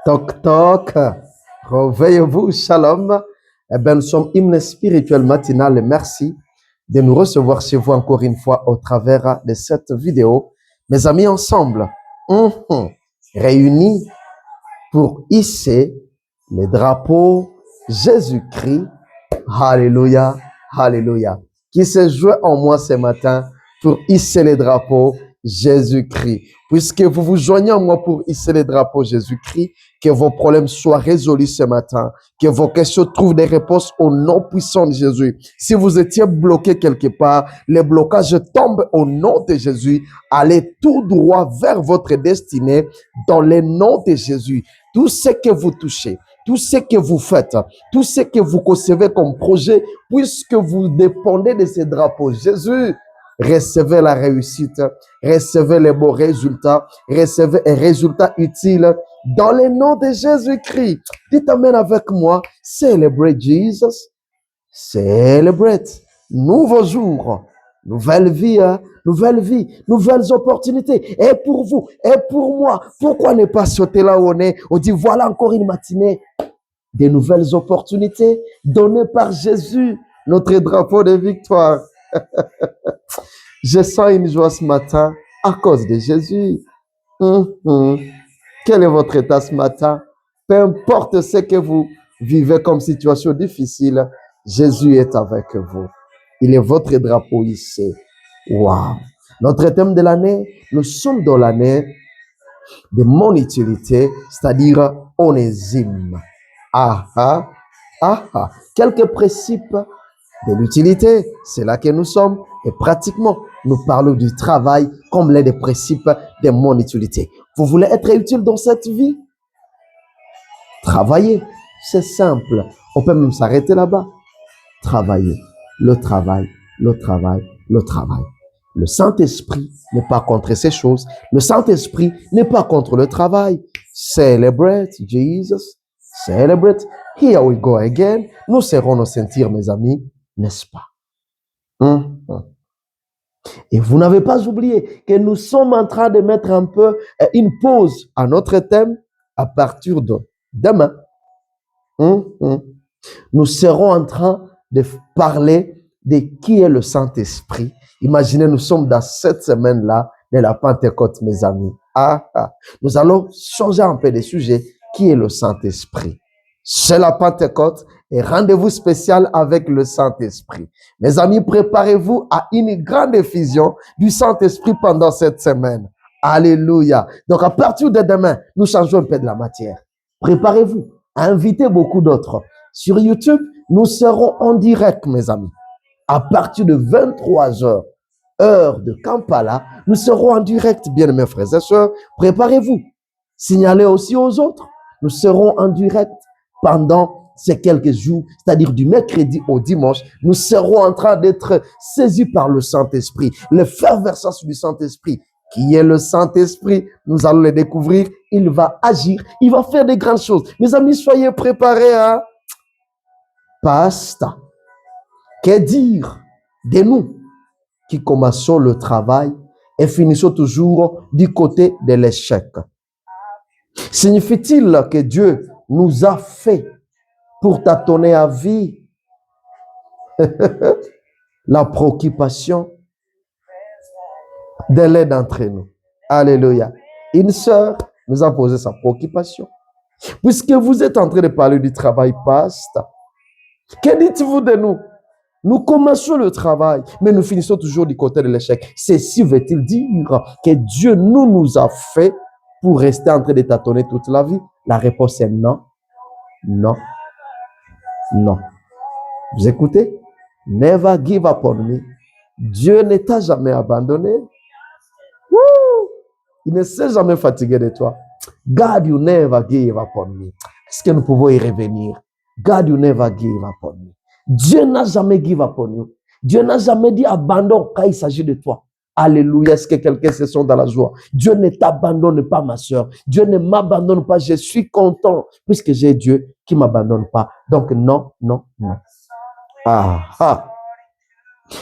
Toc toc, réveillez-vous, shalom. Eh bien, nous sommes hymne spirituel matinal et merci de nous recevoir chez vous encore une fois au travers de cette vidéo. Mes amis, ensemble, réunis pour hisser le drapeau Jésus-Christ. Alléluia, alléluia. Qui se joue en moi ce matin pour hisser le drapeau Jésus-Christ. Puisque vous vous joignez en moi pour hisser le drapeau Jésus-Christ, que vos problèmes soient résolus ce matin, que vos questions trouvent des réponses au nom puissant de Jésus. Si vous étiez bloqué quelque part, les blocages tombent au nom de Jésus. Allez tout droit vers votre destinée dans le nom de Jésus. Tout ce que vous touchez, tout ce que vous faites, tout ce que vous concevez comme projet, puisque vous dépendez de ces drapeaux, Jésus, recevez la réussite, recevez les beaux résultats, recevez un résultat utile dans le nom de Jésus-Christ. Dites amen avec moi. Celebrate Jesus. Celebrate. Nouveau jour. Nouvelle vie, nouvelles opportunités. Et pour vous, et pour moi, pourquoi ne pas sauter là où on est? On dit voilà encore une matinée. Des nouvelles opportunités données par Jésus, notre drapeau de victoire. Je sens une joie ce matin à cause de Jésus. Quel est votre état ce matin? Peu importe ce que vous vivez comme situation difficile, Jésus est avec vous. Il est votre drapeau ici. Wow! Notre thème de l'année, nous sommes dans l'année de mon utilité, c'est-à-dire Onésime. Quelques principes de l'utilité, c'est là que nous sommes. Et pratiquement, nous parlons du travail comme l'un des principes de mon utilité. Vous voulez être utile dans cette vie? Travaillez. C'est simple. On peut même s'arrêter là-bas. Travailler. Le travail, le travail, le travail. Le Saint-Esprit n'est pas contre ces choses. Le Saint-Esprit n'est pas contre le travail. Celebrate Jesus. Celebrate. Here we go again. Nous serons nos sentir, mes amis, n'est-ce pas? Et vous n'avez pas oublié que nous sommes en train de mettre un peu une pause à notre thème à partir de demain. Nous serons en train de parler de qui est le Saint-Esprit. Imaginez, nous sommes dans cette semaine-là de la Pentecôte, mes amis. Nous allons changer un peu de sujet. Qui est le Saint-Esprit? C'est la Pentecôte et rendez-vous spécial avec le Saint-Esprit. Mes amis, préparez-vous à une grande effusion du Saint-Esprit pendant cette semaine. Alléluia. Donc, à partir de demain, nous changeons un peu de la matière. Préparez-vous à inviter beaucoup d'autres. Sur YouTube, nous serons en direct, mes amis. À partir de 23h, heure de Kampala, nous serons en direct, bien-aimés frères et sœurs. Préparez-vous. Signalez aussi aux autres. Nous serons en direct pendant ces quelques jours, c'est-à-dire du mercredi au dimanche. Nous serons en train d'être saisis par le Saint-Esprit. L'effervescence du Saint-Esprit. Qui est le Saint-Esprit? Nous allons le découvrir. Il va agir. Il va faire des grandes choses. Mes amis, soyez préparés. Pasta. Que dire de nous qui commençons le travail et finissons toujours du côté de l'échec? Signifie-t-il que Dieu nous a fait pour tâtonner à vie? La préoccupation de l'un d'entre nous. Alléluia. Une sœur nous a posé sa préoccupation. Puisque vous êtes en train de parler du travail, pasteur, que dites-vous de nous? Nous commençons le travail, mais nous finissons toujours du côté de l'échec. Ceci veut-il dire que Dieu nous a fait pour rester en train de tâtonner toute la vie? La réponse est non, non, non. Vous écoutez? Never give up on me. Dieu ne t'a jamais abandonné. Il ne s'est jamais fatigué de toi. God, you never give up on me. Est-ce que nous pouvons y revenir? God, you never give up on me. Dieu n'a jamais give up on you. Dieu n'a jamais dit abandon quand il s'agit de toi. Alléluia. Est-ce que quelqu'un se sent dans la joie? Dieu ne t'abandonne pas, ma soeur. Dieu ne m'abandonne pas. Je suis content puisque j'ai Dieu qui ne m'abandonne pas. Donc, non, non, non.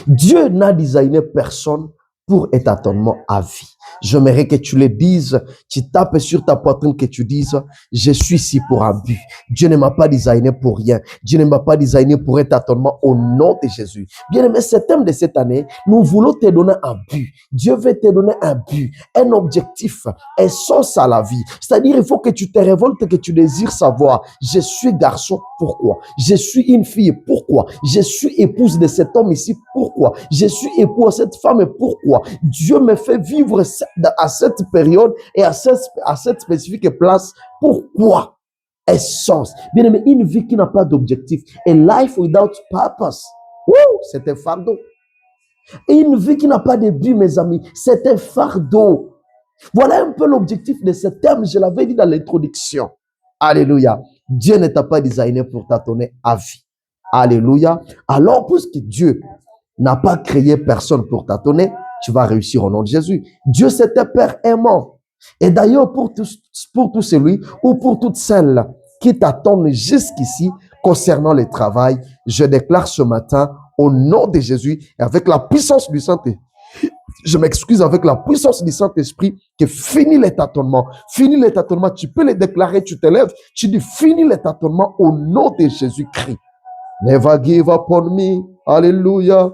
Dieu n'a designé personne pour un tâtonnement à vie. J'aimerais que tu le dises, tu tapes sur ta poitrine, que tu dises, je suis ici pour un but. Dieu ne m'a pas designé pour rien. Dieu ne m'a pas designé pour un tâtonnement au nom de Jésus. Bien aimé, ce thème de cette année, nous voulons te donner un but. Dieu veut te donner un but, un objectif, un sens à la vie. C'est-à-dire, il faut que tu te révoltes, que tu désires savoir, je suis garçon, pourquoi? Je suis une fille, pourquoi? Je suis épouse de cet homme ici, pourquoi? Je suis époux à cette femme, pourquoi? Dieu me fait vivre à cette période et à cette spécifique place, pourquoi? Essence. Bien aimé, une vie qui n'a pas d'objectif, a life without purpose, c'est un fardeau. Et une vie qui n'a pas de but, mes amis, c'est un fardeau. Voilà un peu l'objectif de ce thème, je l'avais dit dans l'introduction. Alléluia. Dieu ne t'a pas designé pour tâtonner à vie. Alléluia. Alors, puisque Dieu n'a pas créé personne pour tâtonner, tu vas réussir au nom de Jésus. Dieu, c'est un Père aimant. Et d'ailleurs, pour tout celui ou pour toutes celles qui t'attendent jusqu'ici concernant le travail, je déclare ce matin au nom de Jésus et avec la puissance du Saint-Esprit, je m'excuse, avec la puissance du Saint-Esprit, que fini les tâtonnements. Fini les tâtonnements. Tu peux les déclarer, tu te lèves, tu dis fini les tâtonnements au nom de Jésus-Christ. Never give up on me. Alléluia.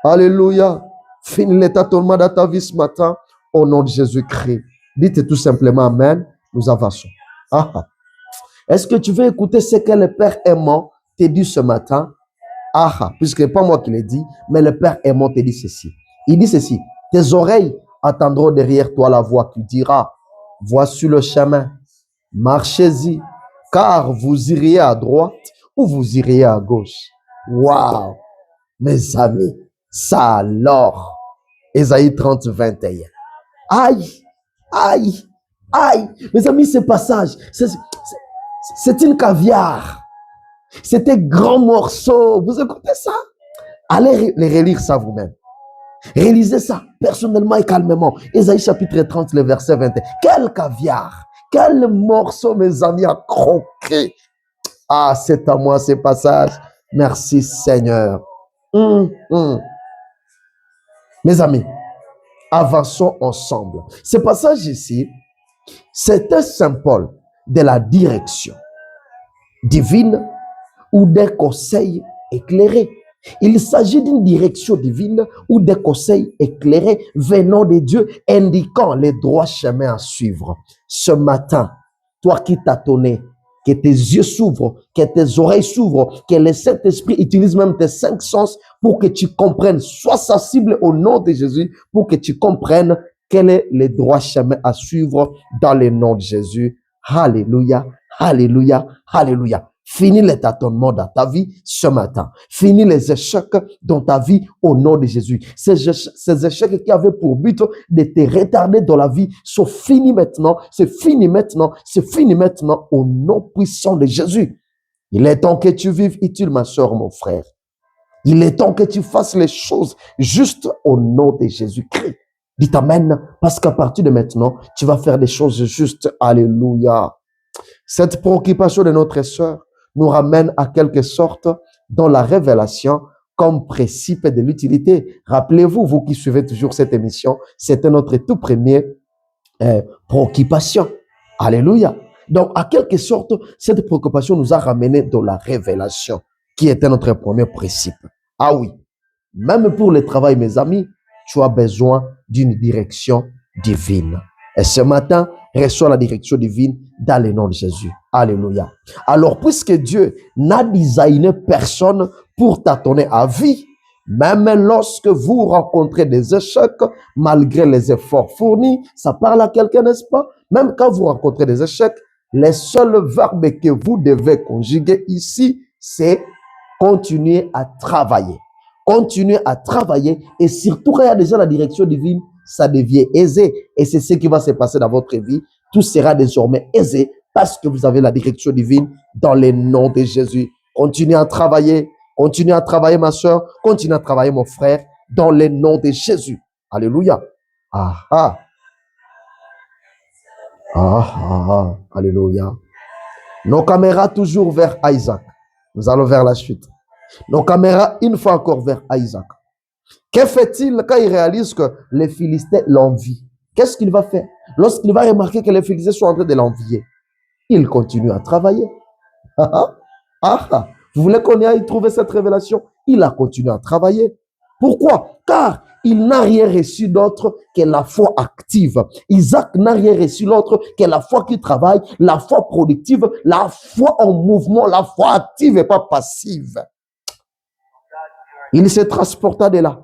Alléluia. Fini les tâtonnements dans ta vie ce matin au nom de Jésus-Christ. Dites tout simplement Amen. Nous avançons. Est-ce que tu veux écouter ce que le Père aimant te dit ce matin? Puisque pas moi qui l'ai dit, mais le Père aimant te dit ceci. Il dit ceci. Tes oreilles attendront derrière toi la voix qui dira, voici le chemin, marchez-y, car vous iriez à droite ou vous iriez à gauche. Waouh, mes amis, ça alors. Ésaïe 30, 21. Aïe, aïe, aïe. Mes amis, ce passage, c'est une caviar. C'était grand morceau. Vous écoutez ça? Allez les relire ça vous-même. Réalisez ça personnellement et calmement. Ésaïe chapitre 30, le verset 21. Quel caviar! Quel morceau, mes amis, à croquer. C'est à moi ce passage. Merci Seigneur. Mes amis, avançons ensemble. Ce passage ici, c'est un symbole de la direction divine ou des conseils éclairés. Il s'agit d'une direction divine ou des conseils éclairés venant de Dieu, indiquant les droits chemins à suivre. Ce matin, toi qui tâtonnais, que tes yeux s'ouvrent, que tes oreilles s'ouvrent, que le Saint-Esprit utilise même tes 5 sens pour que tu comprennes. Sois sensible au nom de Jésus pour que tu comprennes quel est le droit chemin à suivre dans le nom de Jésus. Alléluia, alléluia, alléluia. Finis les tâtonnements dans ta vie ce matin. Finis les échecs dans ta vie au nom de Jésus. Ces échecs qui avaient pour but de te retarder dans la vie sont finis maintenant. C'est fini maintenant. C'est fini maintenant au nom puissant de Jésus. Il est temps que tu vives utile, ma soeur, mon frère. Il est temps que tu fasses les choses juste au nom de Jésus-Christ. Dis Amen, parce qu'à partir de maintenant, tu vas faire des choses justes. Alléluia. Cette préoccupation de notre sœur nous ramène à quelque sorte dans la révélation comme principe de l'utilité. Rappelez-vous, vous qui suivez toujours cette émission, c'était notre tout premier préoccupation. Alléluia. Donc, à quelque sorte, cette préoccupation nous a ramené dans la révélation, qui était notre premier principe. Ah oui, même pour le travail, mes amis, tu as besoin d'une direction divine. Et ce matin, reçois la direction divine dans le nom de Jésus. Alléluia. Alors, puisque Dieu n'a designé personne pour tâtonner à vie, même lorsque vous rencontrez des échecs, malgré les efforts fournis, ça parle à quelqu'un, n'est-ce pas? Même quand vous rencontrez des échecs, les seuls verbes que vous devez conjuguer ici, c'est continuer à travailler. Continuer à travailler et surtout quand il y a déjà la direction divine, ça devient aisé. Et c'est ce qui va se passer dans votre vie. Tout sera désormais aisé parce que vous avez la direction divine dans le nom de Jésus. Continuez à travailler. Continuez à travailler, ma soeur. Continuez à travailler, mon frère, dans le nom de Jésus. Alléluia. Alléluia. Nos caméras toujours vers Isaac. Nous allons vers la suite. Nos caméras, une fois encore, vers Isaac. Que fait-il quand il réalise que les Philistins l'envient? Qu'est-ce qu'il va faire? Lorsqu'il va remarquer que les Philistins sont en train de l'envier, il continue à travailler. Vous voulez qu'on aille trouver cette révélation? Il a continué à travailler. Pourquoi? Car il n'a rien reçu d'autre que la foi active. Isaac n'a rien reçu d'autre que la foi qui travaille, la foi productive, la foi en mouvement, la foi active et pas passive. Il se transporta de là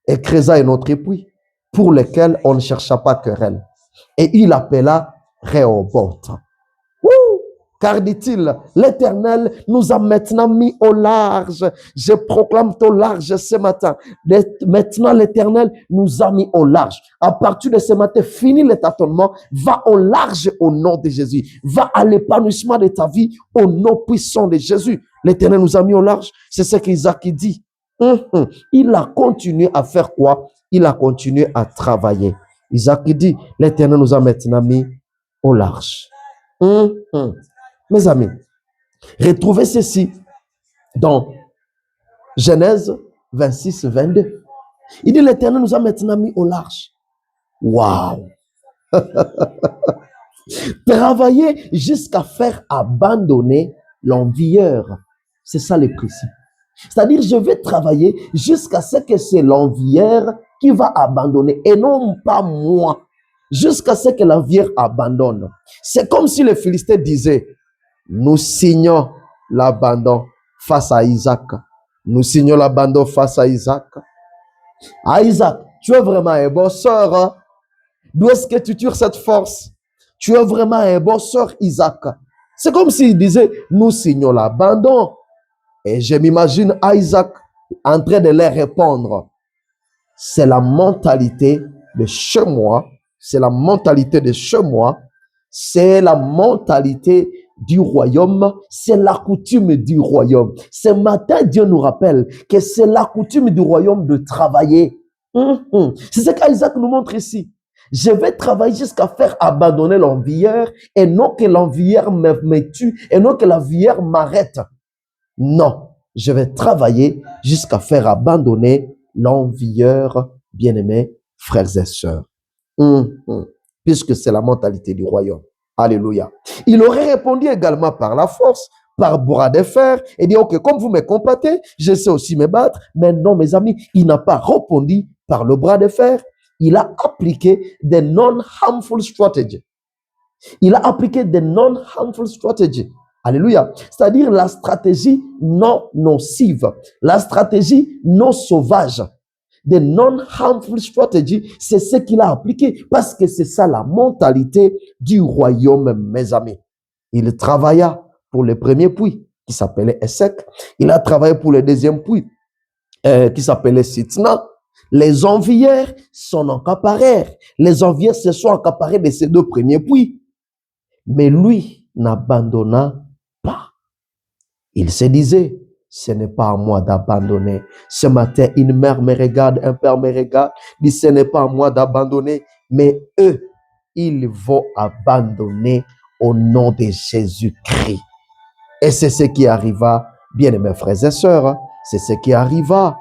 et creusa un autre puits pour lequel on ne chercha pas querelle. Et il appela Rehoboth. Car dit-il, l'Éternel nous a maintenant mis au large. Je proclame au large ce matin. Maintenant, l'Éternel nous a mis au large. À partir de ce matin, fini le tâtonnement. Va au large au nom de Jésus. Va à l'épanouissement de ta vie au nom puissant de Jésus. L'Éternel nous a mis au large. C'est ce qu'Isaac dit. Il a continué à faire quoi? Il a continué à travailler. Isaac dit, l'Éternel nous a maintenant mis au large. Mes amis, retrouvez ceci dans Genèse 26, 22. Il dit, l'Éternel nous a maintenant mis au large. Waouh! Travailler jusqu'à faire abandonner l'envieur. C'est ça le principe. C'est-à-dire, je vais travailler jusqu'à ce que c'est l'envieur qui va abandonner et non pas moi. Jusqu'à ce que l'envieur abandonne. C'est comme si les Philistins disaient, nous signons l'abandon face à Isaac. Nous signons l'abandon face à Isaac. Ah Isaac, tu es vraiment un bon sœur. Hein? D'où est-ce que tu tires cette force? Tu es vraiment un bon sœur, Isaac. C'est comme s'il disait, nous signons l'abandon. Et je m'imagine Isaac en train de leur répondre. C'est la mentalité de chez moi. C'est la mentalité de chez moi. C'est la mentalité du royaume, c'est la coutume du royaume. Ce matin, Dieu nous rappelle que c'est la coutume du royaume de travailler. C'est ce qu'Isaac nous montre ici. Je vais travailler jusqu'à faire abandonner l'envieur et non que l'envieur me tue et non que l'envieur m'arrête. Non, je vais travailler jusqu'à faire abandonner l'envieur, bien-aimés frères et sœurs. Puisque c'est la mentalité du royaume. Alléluia. Il aurait répondu également par la force, par bras de fer, et dit, ok, comme vous me combattez, je sais aussi me battre. Mais non, mes amis, il n'a pas répondu par le bras de fer. Il a appliqué des non-harmful strategies. Il a appliqué des non-harmful strategies. Alléluia. C'est-à-dire la stratégie non nocive, la stratégie non sauvage. Des non-harmful strategies, c'est ce qu'il a appliqué parce que c'est ça la mentalité du royaume, mes amis. Il travailla pour le premier puits qui s'appelait Essek. Il a travaillé pour le deuxième puits qui s'appelait Sitna. Les envieurs s'en accaparèrent. Les envieurs se sont accaparés de ces deux premiers puits. Mais lui n'abandonna pas. Il se disait, ce n'est pas à moi d'abandonner. Ce matin, une mère me regarde, un père me regarde, dit, ce n'est pas à moi d'abandonner, mais eux, ils vont abandonner au nom de Jésus-Christ. Et c'est ce qui arriva, bien aimés frères et sœurs, c'est ce qui arriva.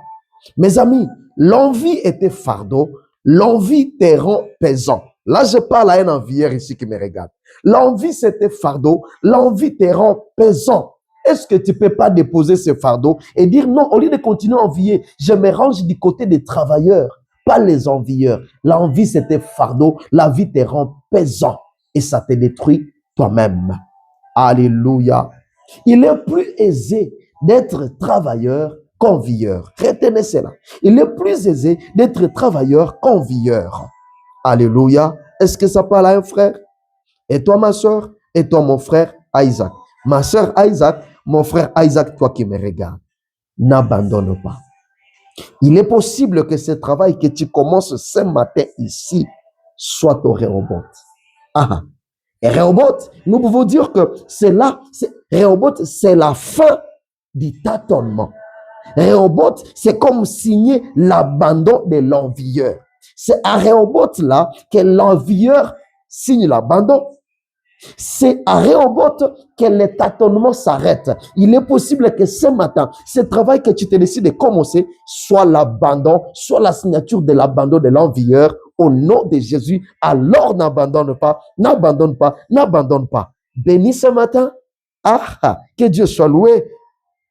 Mes amis, l'envie était fardeau, l'envie te rend pesant. Là, je parle à un envieur ici qui me regarde. L'envie, c'était fardeau, l'envie te rend pesant. Est-ce que tu ne peux pas déposer ce fardeau et dire non, au lieu de continuer à envier, je me range du côté des travailleurs, pas les envieurs. L'envie, c'était fardeau, la vie te rend pesant et ça te détruit toi-même. Alléluia. Il est plus aisé d'être travailleur qu'envieur. Retenez cela. Il est plus aisé d'être travailleur qu'envieur. Alléluia. Est-ce que ça parle à un frère? Et toi, ma soeur, et toi, mon frère Isaac. Ma soeur Isaac, mon frère Isaac, toi qui me regardes, n'abandonne pas. Il est possible que ce travail que tu commences ce matin ici soit au Rehoboth. Et Rehoboth, nous pouvons dire que c'est là, Rehoboth, c'est la fin du tâtonnement. Rehoboth, c'est comme signer l'abandon de l'envieur. C'est à Rehoboth là que l'envieur signe l'abandon. C'est à Rehoboth que les tâtonnements s'arrêtent. Il est possible que ce matin, ce travail que tu te décides de commencer soit l'abandon, soit la signature de l'abandon de l'envieur au nom de Jésus. Alors n'abandonne pas, n'abandonne pas, n'abandonne pas. Bénis ce matin. Que Dieu soit loué.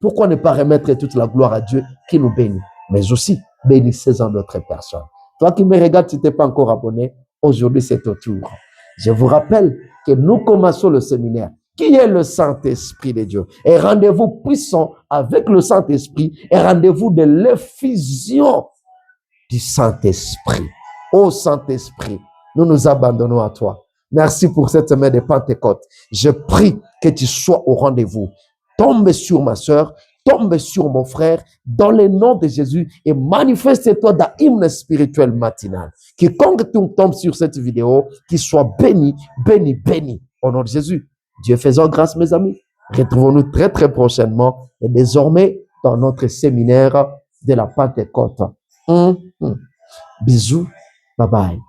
Pourquoi ne pas remettre toute la gloire à Dieu qui nous bénit, mais aussi bénissez-en d'autres personnes. Toi qui me regardes, si tu n'es pas encore abonné, aujourd'hui c'est ton tour. Je vous rappelle que nous commençons le séminaire qui est le Saint-Esprit de Dieu. Et rendez-vous puissant avec le Saint-Esprit et rendez-vous de l'effusion du Saint-Esprit. Ô Saint-Esprit, nous nous abandonnons à toi. Merci pour cette semaine de Pentecôte. Je prie que tu sois au rendez-vous. Tombe sur ma soeur, tombe sur mon frère, dans le nom de Jésus et manifeste-toi dans l'hymne spirituel matinal. Quiconque tombe sur cette vidéo, qu'il soit béni, béni, béni. Au nom de Jésus. Dieu faisant grâce, mes amis. Retrouvons-nous très, très prochainement et désormais dans notre séminaire de la Pentecôte. Bisous. Bye bye.